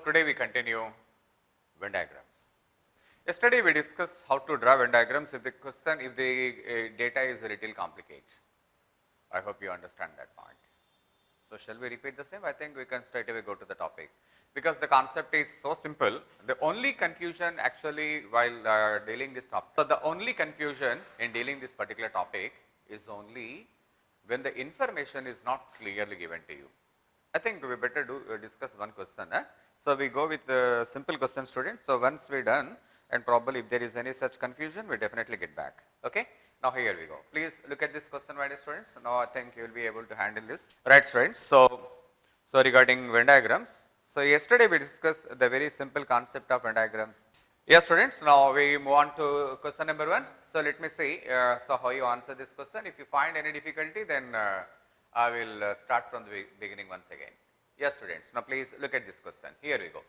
today we continue Venn diagrams. Yesterday we discussed how to draw Venn diagrams if the data is a little complicated. I hope you understand that point. So shall we repeat the same? I think we can straight away go to the topic because the concept is so simple. The only confusion actually while dealing this topic, so the only confusion in dealing this particular topic is only when the information is not clearly given to you. I think we better discuss one question. So we go with the simple question, students. So once we done, and probably if there is any such confusion, we definitely get back. Okay. Now here we go. Please look at this question, my dear students. Now I think you will be able to handle this. Right, students. So regarding Venn diagrams. So yesterday we discussed the very simple concept of Venn diagrams. Yes, students. Now we move on to question number 1. So let me see. So how you answer this question. If you find any difficulty, then I will start from the beginning once again. Yes, students. Now please look at this question. Here we go.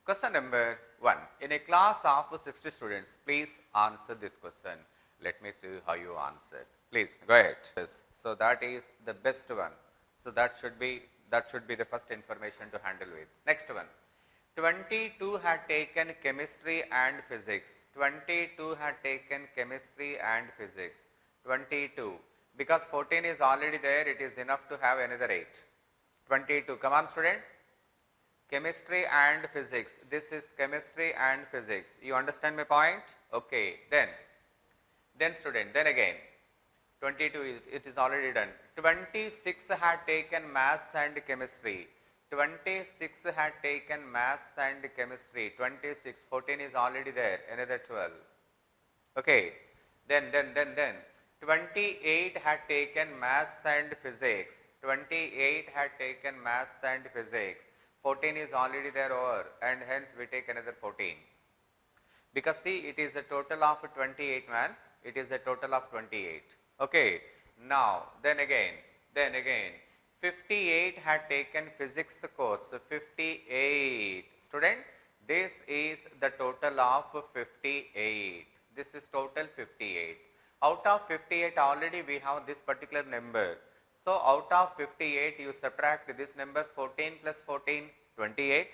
Question number 1. In a class of 60 students, please answer this question. Let me see how you answer. Please go ahead. Yes. So that is the best one. So that should be the first information to handle with. Next one. 22 had taken chemistry and physics. 22 had taken chemistry and physics. 22. Because 14 is already there, it is enough to have another 8. 22. Come on, student. Chemistry and physics. This is chemistry and physics. You understand my point? Okay. Then student, then again. 22 it is already done. 26 had taken maths and chemistry. 26 had taken maths and chemistry. 26, 14 is already there. Another 12. Okay. Then. 28 had taken maths and physics. 28 had taken maths and physics. 14 is already there over, and hence we take another 14. Because see, it is a total of 28, man. It is a total of 28. Okay. Now, then again, 58 had taken physics course. 58. Student, this is the total of 58. This is total 58. Out of 58 already we have this particular number. So out of 58 you subtract this number 14 plus 14, 28.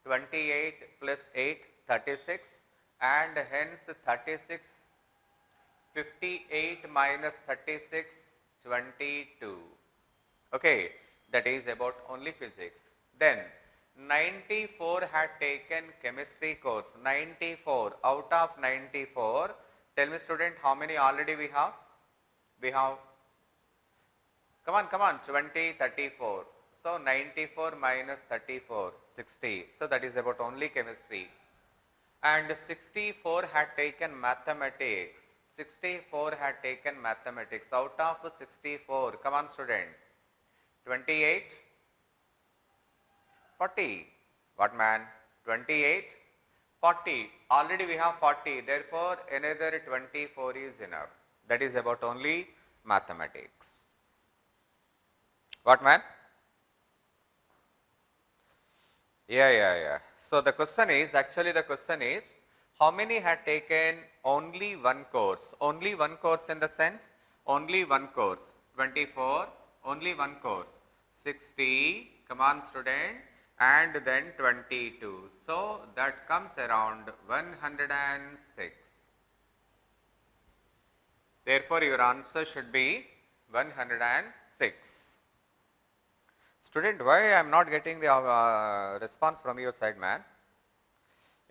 28 plus 8, 36, and hence 36, 58 minus 36, 22. Okay, that is about only physics. Then 94 had taken chemistry course. 94. Out of 94, tell me student, how many already we have? We have, come on, 20, 34. So 94 minus 34, 60. So that is about only chemistry. And 64 had taken mathematics. 64 had taken mathematics. Out of 64, come on student, 28, 40. What man? 28, 40. Already we have 40. Therefore, another 24 is enough. That is about only mathematics. What man? Yeah. So the question is, how many had taken only one course? Only one course in the sense, only one course. 24, only one course. 60, come on student, and then 22. So that comes around 106. Therefore, your answer should be 106. Student, why I am not getting the response from your side, man?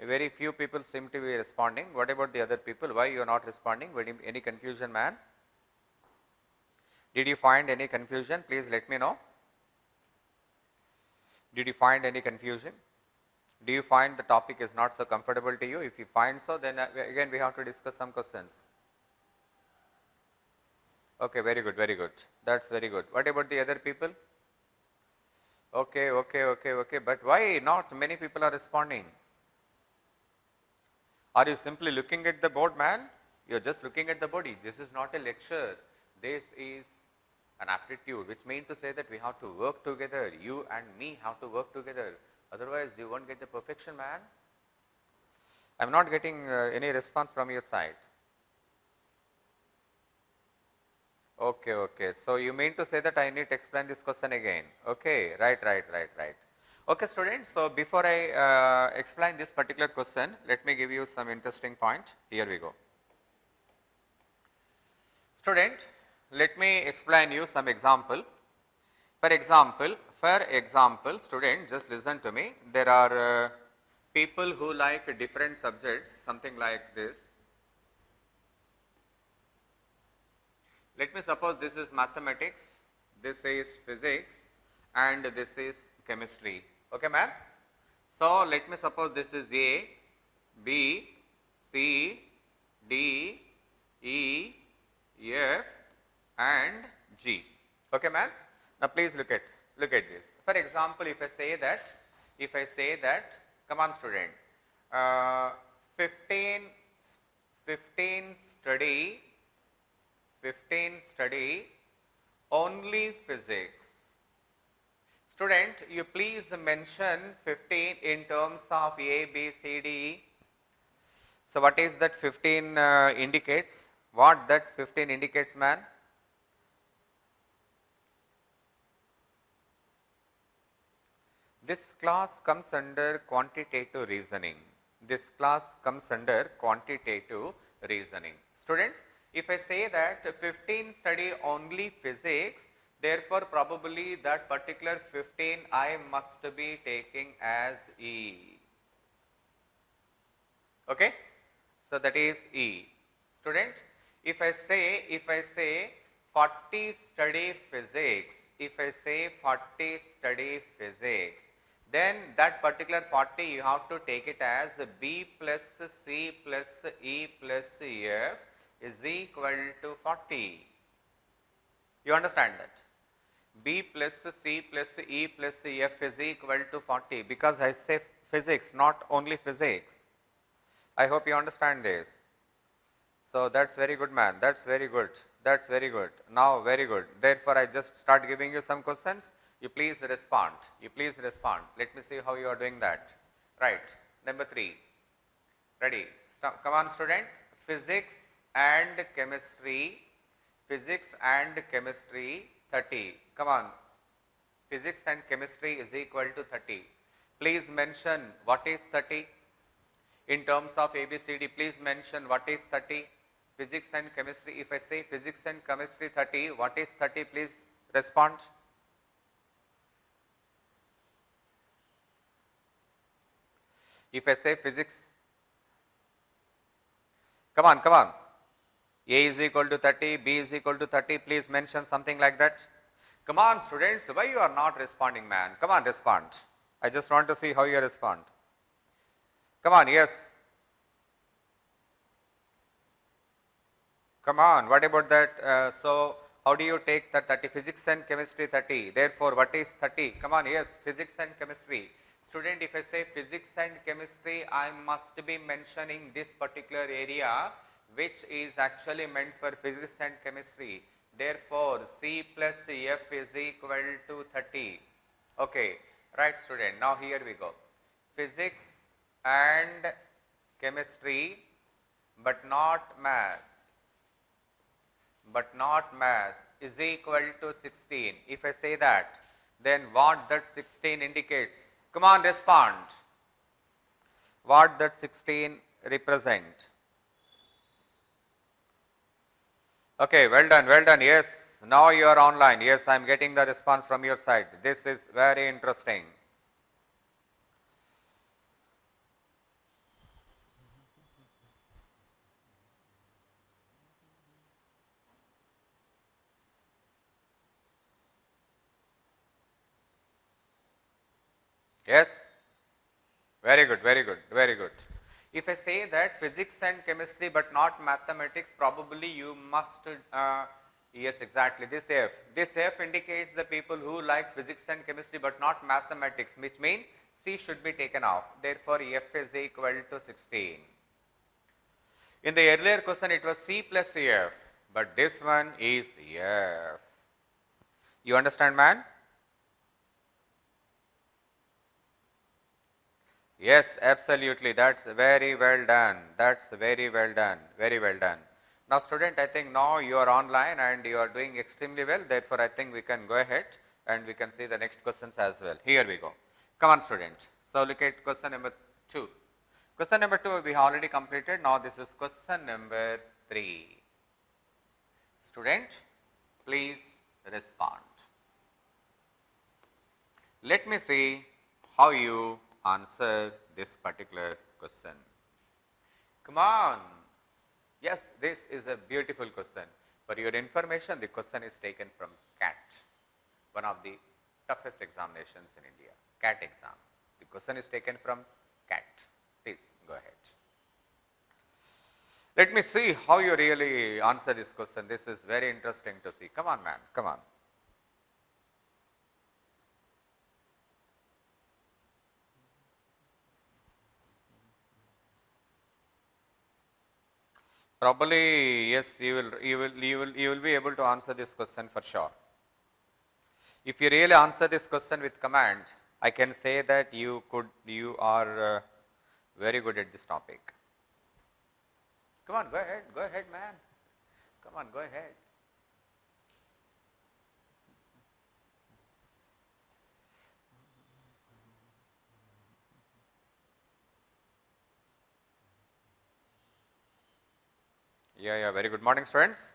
Very few people seem to be responding. What about the other people? Why you are not responding? Any confusion, man? Did you find any confusion? Please let me know. Did you find any confusion? Do you find the topic is not so comfortable to you? If you find so, then again we have to discuss some questions. Okay, very good. That's very good. What about the other people? Okay. But why not many people are responding? Are you simply looking at the board, man? You are just looking at the body. This is not a lecture. This is an aptitude, which means to say that we have to work together. You and me have to work together. Otherwise, you won't get the perfection, man. I am not getting any response from your side. Okay. So you mean to say that I need to explain this question again? Okay, right. Okay students, so before I explain this particular question, let me give you some interesting point. Here we go. Student, let me explain you some example. For example, student, just listen to me. There are people who like different subjects, something like this. Let me suppose this is mathematics, this is physics, and this is chemistry. Okay, ma'am? So let me suppose this is A, B, C, D, E, F, and G. Okay, ma'am? Now please look at this. For example, if I say that, come on, student, uh, 15, 15 study 15 study only physics. Student, you please mention 15 in terms of A, B, C, D. So what is that 15 indicates? What that 15 indicates, man? This class comes under quantitative reasoning. This class comes under quantitative reasoning. Students, if I say that 15 study only physics, therefore probably that particular 15 I must be taking as E. Okay? So that is E. Student, if I say 40 study physics, if I say 40 study physics, then that particular 40 you have to take it as B plus C plus E plus F is equal to 40. You understand that? B plus C plus E plus F is equal to 40 because I say physics, not only physics. I hope you understand this. So that's very good, man. That's very good. That's very good. Now very good. Therefore, I just start giving you some questions. You please respond. You please respond. Let me see how you are doing that. Right. Number 3. Ready. Stop. Come on, student. Physics and chemistry. Physics and chemistry 30. Come on. Physics and chemistry is equal to 30. Please mention what is 30. In terms of ABCD, please mention what is 30. Physics and chemistry, if I say physics and chemistry 30, what is 30? Please respond. If I say physics, come on, come on. A is equal to 30, B is equal to 30, please mention something like that. Come on, students, why you are not responding, man? Come on, respond. I just want to see how you respond. Come on, yes. Come on, what about that? So, how do you take that 30? Physics and chemistry 30. Therefore, what is 30? Come on, yes, physics and chemistry. Student, if I say physics and chemistry, I must be mentioning this particular area which is actually meant for physics and chemistry. Therefore, C plus F is equal to 30. Okay, right, student. Now, here we go. Physics and chemistry, but not math, is equal to 16. If I say that, then what that 16 indicates? Come on, respond. What that 16 represent? Okay, well done, yes. Now you are online. Yes, I am getting the response from your side. This is very interesting. Yes? Very good, very good, very good. If I say that physics and chemistry but not mathematics, probably you must, yes, exactly, this F. This F indicates the people who like physics and chemistry but not mathematics, which means C should be taken off. Therefore, F is equal to 16. In the earlier question, it was C plus F, but this one is F. You understand, man? Yes, absolutely. That's very well done. That's very well done. Very well done. Now, student, I think now you are online and you are doing extremely well. Therefore, I think we can go ahead and we can see the next questions as well. Here we go. Come on student. So look at question number 2. Question number 2 we already completed. Now this is question number 3. Student, please respond. Let me see how you answer this particular question. Come on. Yes, this is a beautiful question. For your information, the question is taken from CAT, one of the toughest examinations in India, CAT exam. The question is taken from CAT. Please go ahead. Let me see how you really answer this question. This is very interesting to see. Come on, man. Come on. Probably, yes, you will be able to answer this question for sure. If you really answer this question with command, I can say that you are very good at this topic. Come on, go ahead, man. Come on, go ahead. Yeah, very good morning, students.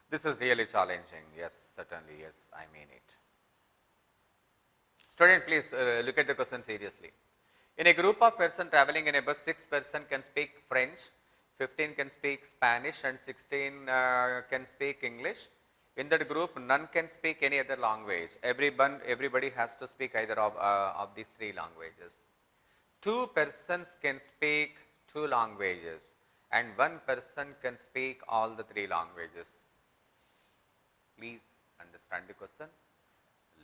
This is really challenging. Yes, certainly, yes, I mean it. Student, please look at the question seriously. In a group of persons traveling in a bus, 6 persons can speak French, 15 can speak Spanish and 16 can speak English. In that group, none can speak any other language. Everybody has to speak either of these 3 languages. 2 persons can speak 2 languages and 1 person can speak all the 3 languages. Please understand the question.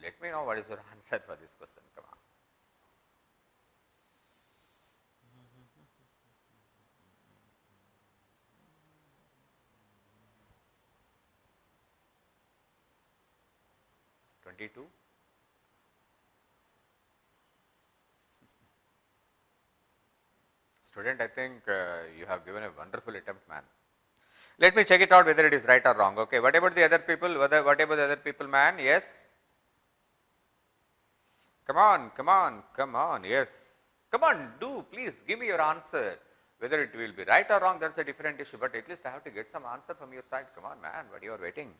Let me know what is your answer for this question. Come on. (22) Student, I think you have given a wonderful attempt, man. Let me check it out whether it is right or wrong. Okay, what about the other people? What about the other people, man? Yes. Come on, yes. Come on, do please give me your answer. Whether it will be right or wrong, that's a different issue, but at least I have to get some answer from your side. Come on, man, what you are waiting?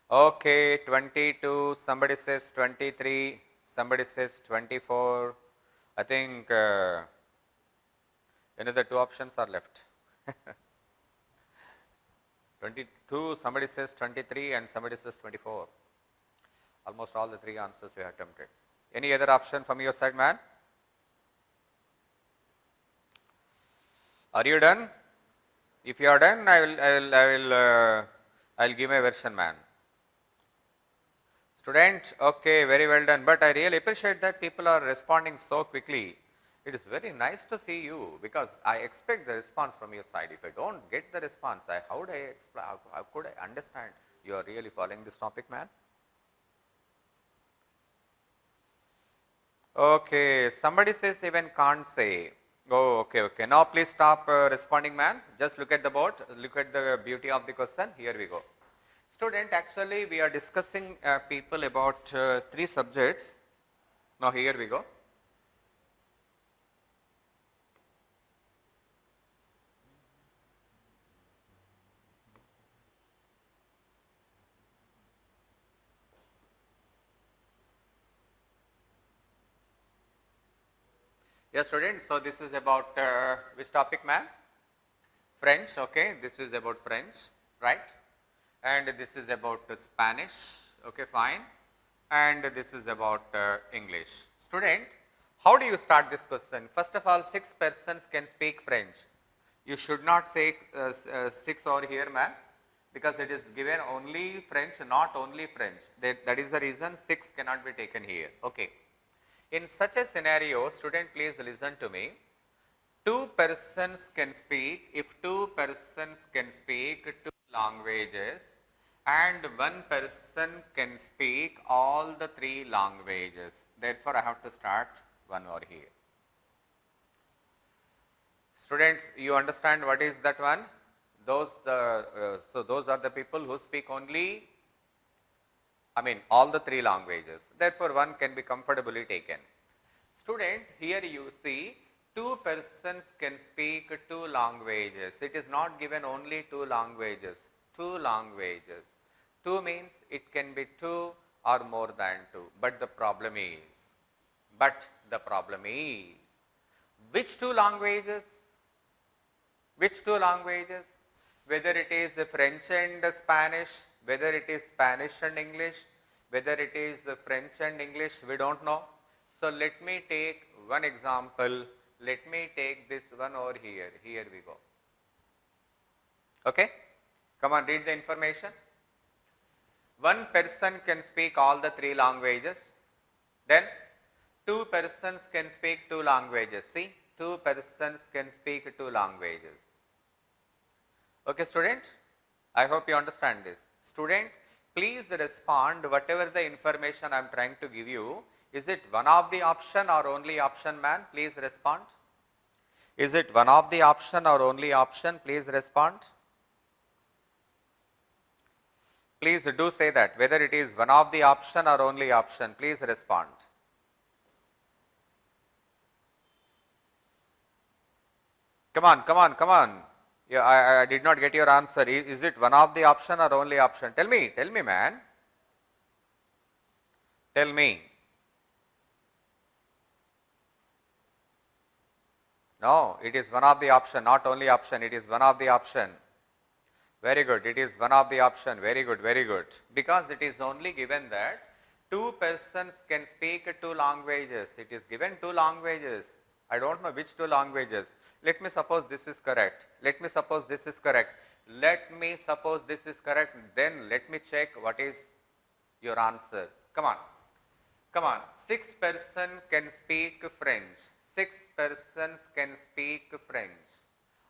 Okay, 22, somebody says 23, somebody says 24. I think another 2 options are left. 22, somebody says 23 and somebody says 24. Almost all the 3 answers we have attempted. Any other option from your side, man? Are you done? If you are done, I'll give my version, man. Student, okay, very well done. But I really appreciate that people are responding so quickly. It is very nice to see you because I expect the response from your side. If I don't get the response, how could I understand you are really following this topic, man? Okay, somebody says even can't say. Oh, okay. Now please stop responding, man. Just look at the board. Look at the beauty of the question. Here we go. Student, actually we are discussing people about 3 subjects. Now here we go. Yes, students. So this is about which topic, man? French. Okay, this is about French, right? And this is about Spanish. Okay, fine. And this is about English. Student, how do you start this question? First of all, 6 persons can speak French. You should not say 6 over here, man, because it is given only French, not only French. That is the reason 6 cannot be taken here. Okay. In such a scenario, student, please listen to me. 2 persons can speak, if 2 persons can speak 2 languages and 1 person can speak all the 3 languages. Therefore, I have to start 1 over here. Students, you understand what is that one? So those are the people who speak only, all the three languages. Therefore, one can be comfortably taken. Student, here you see two persons can speak two languages. It is not given only two languages. Two languages. Two means it can be two or more than two. But the problem is, which two languages? Which two languages? Whether it is French and Spanish, whether it is Spanish and English, whether it is French and English, we don't know. So let me take one example. Let me take this one over here. Here we go. Okay? Come on, read the information. One person can speak all the three languages. Then two persons can speak two languages. See, two persons can speak two languages. Okay, student? I hope you understand this. Student, please respond whatever the information I am trying to give you. Is it one of the option or only option, man? Please respond. Is it one of the option or only option? Please respond. Please do say that, whether it is one of the option or only option. Please respond. Come on, come on, come on. Yeah, I did not get your answer. Is it one of the option or only option? Tell me, man. Tell me. No, it is one of the option, not only option. It is one of the option. Very good. It is one of the option. Very good, very good. Because it is only given that two persons can speak two languages. It is given two languages. I don't know which two languages. Let me suppose this is correct. Let me suppose this is correct. Let me suppose this is correct. Then let me check what is your answer. Come on. Come on. 6 persons can speak French. 6 persons can speak French.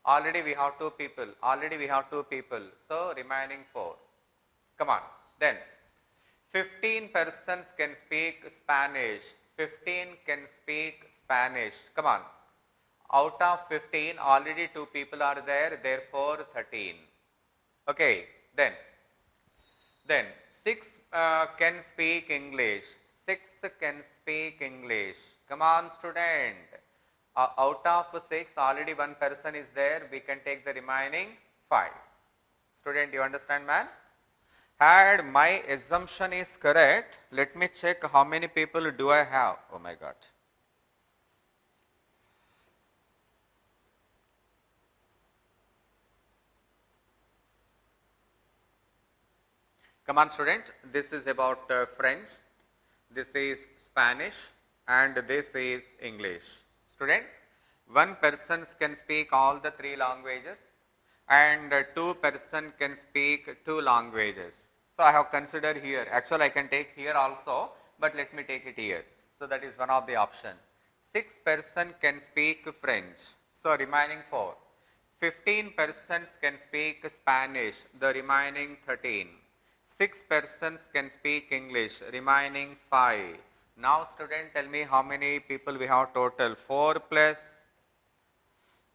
Already we have 2 people. Already we have 2 people. So remaining 4. Come on. Then 15 persons can speak Spanish. 15 can speak Spanish. Come on. Out of 15, already 2 people are there, therefore 13. Okay, then 6 can speak English. 6 can speak English. Come on, student. Out of 6, already 1 person is there. We can take the remaining 5. Student, you understand, man? Had my assumption is correct, let me check how many people do I have. Oh my God. Come on, student, this is about French, this is Spanish, and this is English. Student, 1 person can speak all the 3 languages and 2 person can speak 2 languages. So I have considered here, actually I can take here also, but let me take it here. So that is one of the option. 6 person can speak French, so remaining 4. 15 persons can speak Spanish, the remaining 13. 6 persons can speak English, remaining 5. Now student, tell me how many people we have total. 4 plus,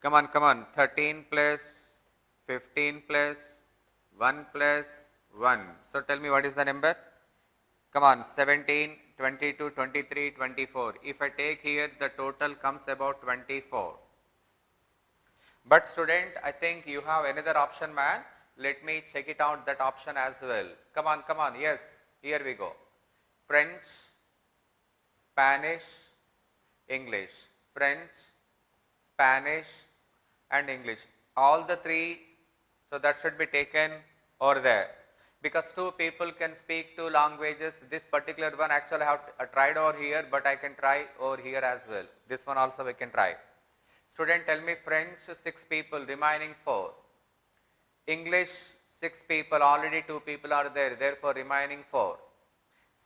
come on, 13 plus, 15 plus, 1 plus, 1. So tell me what is the number? Come on, 17, 22, 23, 24. If I take here, the total comes about 24. But student, I think you have another option, man. Let me check it out, that option as well. Come on, yes, here we go. French, Spanish, English. French, Spanish and English. All the 3, so that should be taken over there. Because 2 people can speak 2 languages, this particular one actually I have tried over here, but I can try over here as well. This one also we can try. Student, tell me French 6 people, remaining 4. English 6 people, already 2 people are there, therefore remaining 4.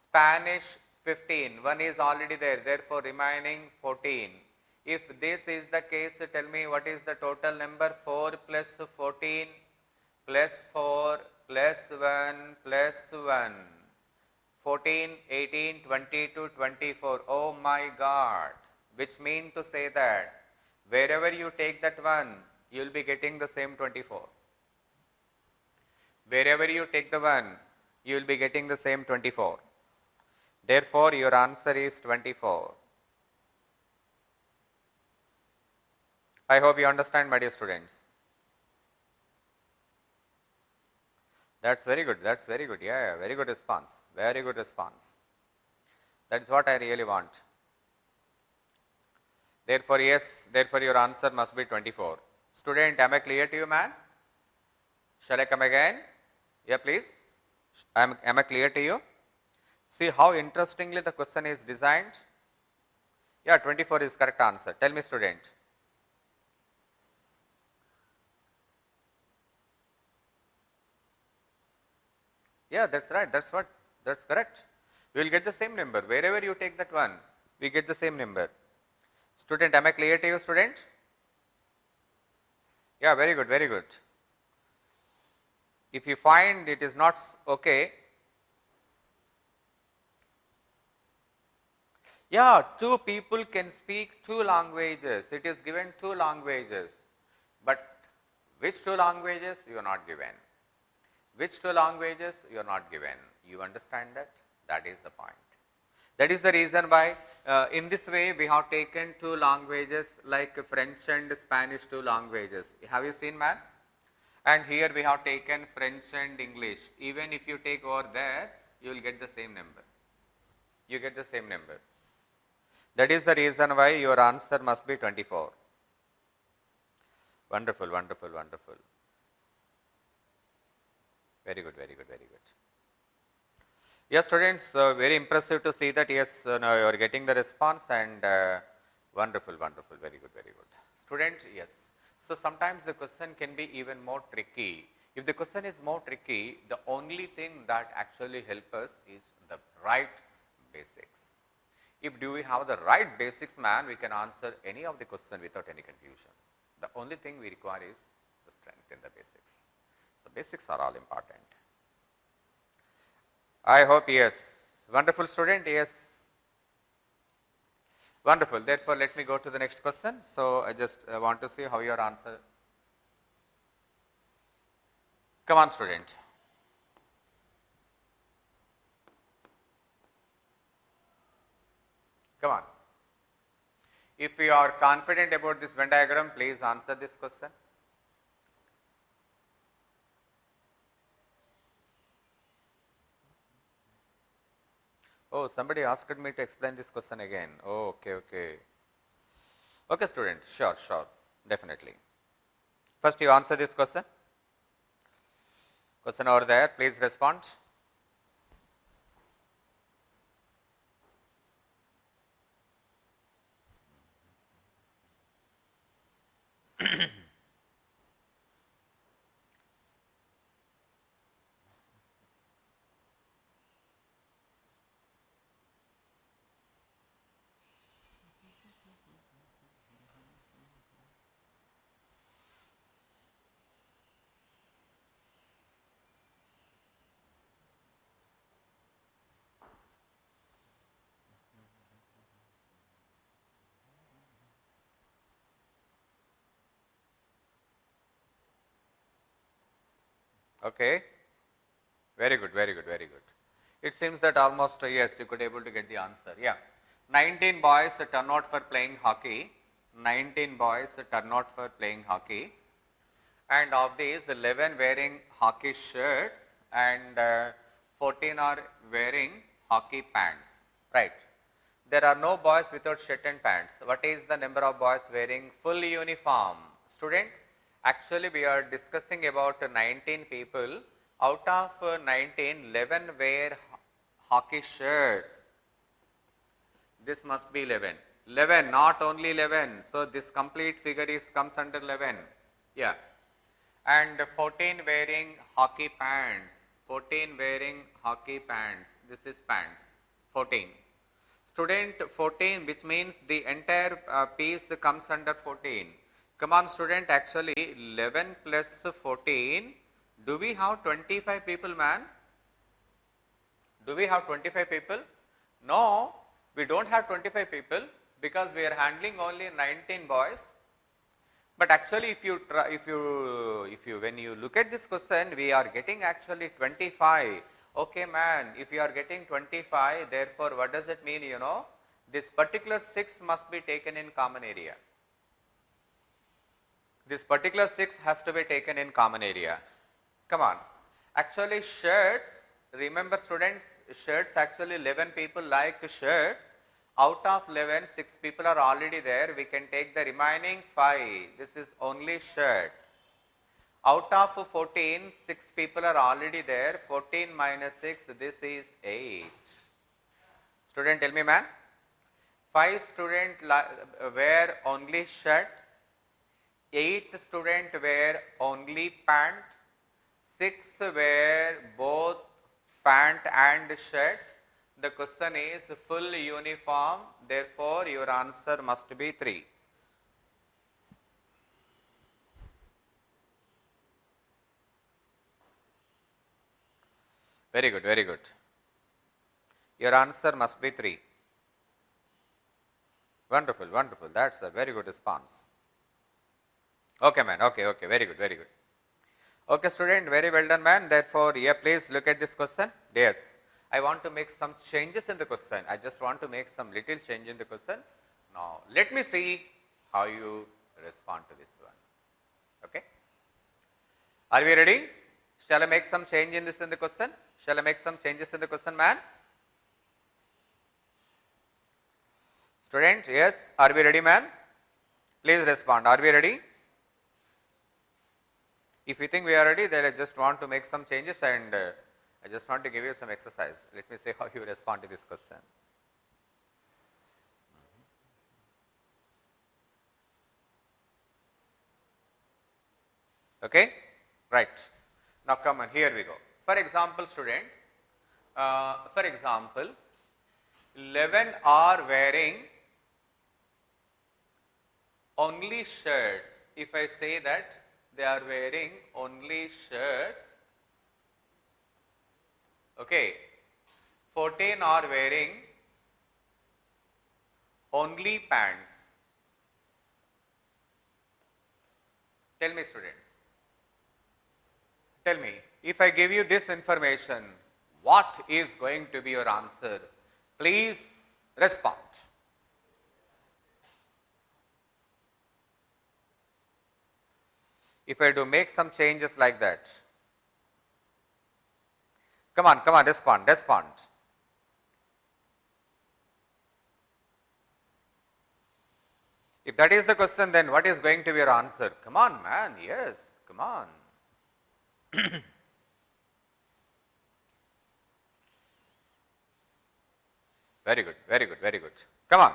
Spanish 15, 1 is already there, therefore remaining 14. If this is the case, tell me what is the total number? 4 plus 14 plus 4 plus 1 plus 1. 14, 18, 22, 24. Oh my God. Which means to say that Wherever you take that 1, you will be getting the same 24. Wherever you take the 1, you will be getting the same 24. Therefore, your answer is 24. I hope you understand, my dear students. That's very good. That's very good. Yeah, very good response. Very good response. That is what I really want. Therefore, yes, therefore your answer must be 24. Student, am I clear to you, man? Shall I come again? Yeah, please. Am I clear to you? See how interestingly the question is designed. Yeah, 24 is correct answer. Tell me, student. Yeah, that's right. That's correct. We will get the same number. Wherever you take that 1, we get the same number. Student, am I clear to you, student? Yeah, very good, very good. If you find it is not okay, yeah, 2 people can speak 2 languages. It is given 2 languages. But which 2 languages? You are not given. Which 2 languages? You are not given. You understand that? That is the point. That is the reason why in this way we have taken 2 languages like French and Spanish 2 languages. Have you seen, man? And here we have taken French and English. Even if you take over there, you will get the same number. You get the same number. That is the reason why your answer must be 24. Wonderful, wonderful, wonderful. Very good, very good, very good. Yes, students, very impressive to see that, yes, now you are getting the response, and wonderful, wonderful, very good, very good. Student, yes. So sometimes the question can be even more tricky. If the question is more tricky, the only thing that actually helps us is the right basics. If do we have the right basics, man, we can answer any of the question without any confusion. The only thing we require is the strength in the basics. The basics are all important. I hope, yes. Wonderful, student, yes. Wonderful. Therefore, let me go to the next question. So, I just want to see how your answer. Come on, student. Come on. If you are confident about this Venn diagram, please answer this question. Oh, somebody asked me to explain this question again. Oh, okay, okay. Okay, student, sure, sure, definitely. First, you answer this question. Question over there, please respond. Okay. Very good, very good, very good. It seems that almost, yes, you could able to get the answer. Yeah. 19 boys turn out for playing hockey. 19 boys turn out for playing hockey. And of these, 11 wearing hockey shirts and 14 are wearing hockey pants. Right. There are no boys without shirt and pants. What is the number of boys wearing full uniform? Student, actually we are discussing about 19 people. Out of 19, 11 wear hockey shirts. This must be 11. 11, not only 11. So this complete figure is comes under 11. Yeah. And 14 wearing hockey pants. 14 wearing hockey pants. This is pants. 14. Student, 14, which means the entire piece comes under 14. Come on, student, actually 11 plus 14. Do we have 25 people, man? Do we have 25 people? No, we don't have 25 people because we are handling only 19 boys. But actually if you try, when you look at this question, we are getting actually 25. Okay man, if you are getting 25, therefore what does it mean, you know? This particular 6 must be taken in common area. This particular 6 has to be taken in common area. Come on. Actually shirts, remember students, shirts actually 11 people like shirts. Out of 11, 6 people are already there. We can take the remaining 5. This is only shirt. Out of 14, 6 people are already there. 14 minus 6, this is 8. Student, tell me man. 5 students wear only shirt. 8 students wear only pant. 6 wear both pant and shirt. The question is full uniform, therefore your answer must be 3. Very good, very good. Your answer must be 3. Wonderful, wonderful. That's a very good response. Okay man, okay, very good, very good. Okay student, very well done man. Therefore, yeah, please look at this question. Yes, I want to make some changes in the question. I just want to make some little change in the question. Now, let me see how you respond to this one. Okay. Are we ready? Shall I make some change in this in the question? Shall I make some changes in the question, man? Students, yes. Are we ready, man? Please respond. Are we ready? If you think we are ready, then I just want to make some changes and I just want to give you some exercise. Let me see how you respond to this question. Okay? Right. Now come on, here we go. For example, student, for example, 11 are wearing only shirts. If I say that they are wearing only shirts, okay, 14 are wearing only pants. Tell me students, tell me, if I give you this information, what is going to be your answer? Please respond. If I do make some changes like that, come on, respond, respond. If that is the question, then what is going to be your answer? Come on, man, yes, come on. Very good, very good, very good. Come on.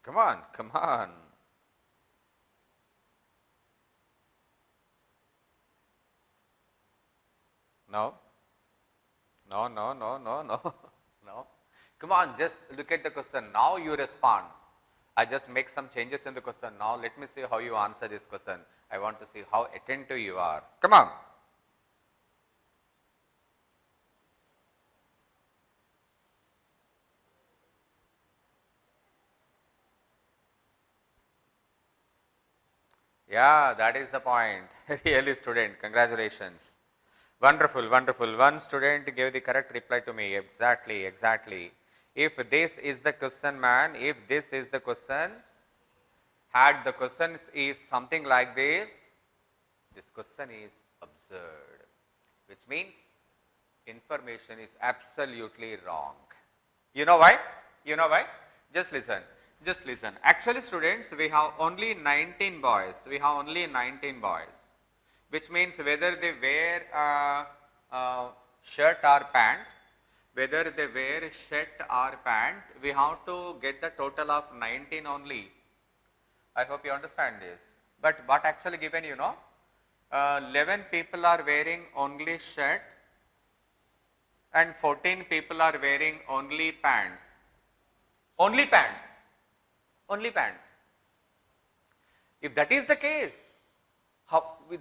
Come on, come on. No. No, no, no, no, no, no. Come on, just look at the question. Now you respond. I just make some changes in the question. Now let me see how you answer this question. I want to see how attentive you are. Come on. Yeah, that is the point. Really student, congratulations. Wonderful, wonderful. One student gave the correct reply to me. Exactly, exactly. If this is the question, man, if this is the question, had the question is something like this question is absurd, which means information is absolutely wrong. You know why? You know why? Just listen. Just listen. Actually students, we have only 19 boys. We have only 19 boys. Which means whether they wear shirt or pant, whether they wear shirt or pant, we have to get the total of 19 only. I hope you understand this. But what actually given, you know, 11 people are wearing only shirt and 14 people are wearing only pants. Only pants. Only pants. If that is the case,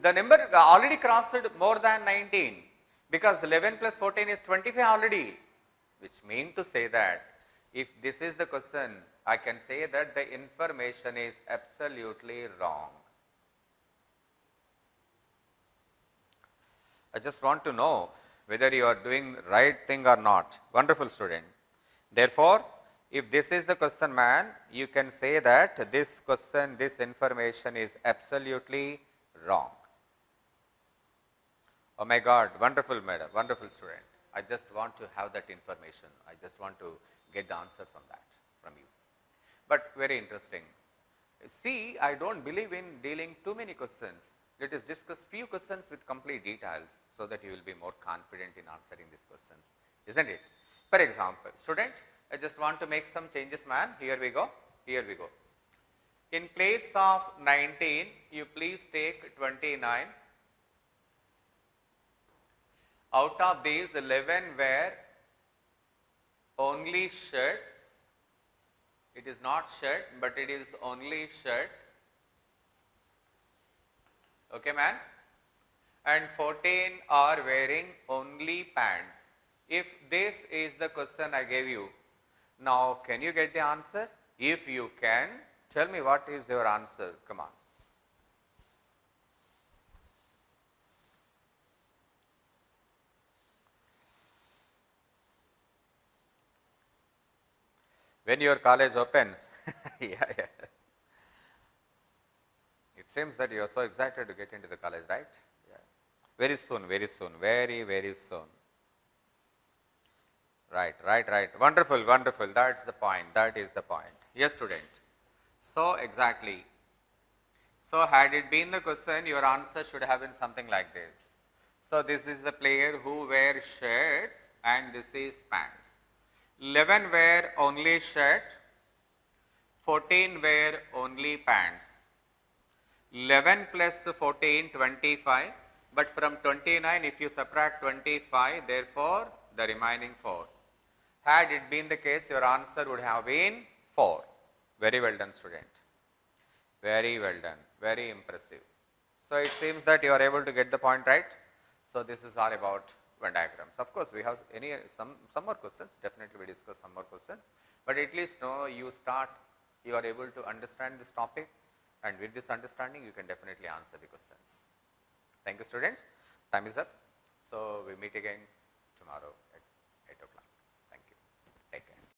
the number already crossed more than 19, because 11 plus 14 is 25 already, which means to say that if this is the question, I can say that the information is absolutely wrong. I just want to know whether you are doing right thing or not. Wonderful student. Therefore, if this is the question, man, you can say that this question, this information is absolutely wrong. Oh my God, wonderful madam, wonderful student. I just want to have that information. I just want to get the answer from that, from you. But very interesting. See, I don't believe in dealing too many questions. Let us discuss few questions with complete details so that you will be more confident in answering these questions, isn't it? For example, student, I just want to make some changes, man. Here we go. Here we go. In place of 19, you please take 29. Out of these, 11 were only shirts. It is not shirt, but it is only shirt. Okay, man? And 14 are wearing only pants. If this is the question I gave you, now can you get the answer? If you can, tell me what is your answer. Come on. When your college opens, yeah. It seems that you are so excited to get into the college, right? Yeah. Very soon, very soon, very, very soon. Right. Wonderful, wonderful. That's the point. That is the point. Yes, student. So, exactly. So, had it been the question, your answer should have been something like this. So, this is the player who wear shirts and this is pants. 11 wear only shirt, 14 wear only pants. 11 plus 14, 25, but from 29 if you subtract 25, therefore the remaining 4. Had it been the case, your answer would have been 4. Very well done, student. Very well done. Very impressive. So it seems that you are able to get the point right. So this is all about Venn diagrams. Of course, we have some more questions. Definitely we discuss some more questions. But at least know you are able to understand this topic, and with this understanding you can definitely answer the questions. Thank you, students. Time is up. So we meet again tomorrow.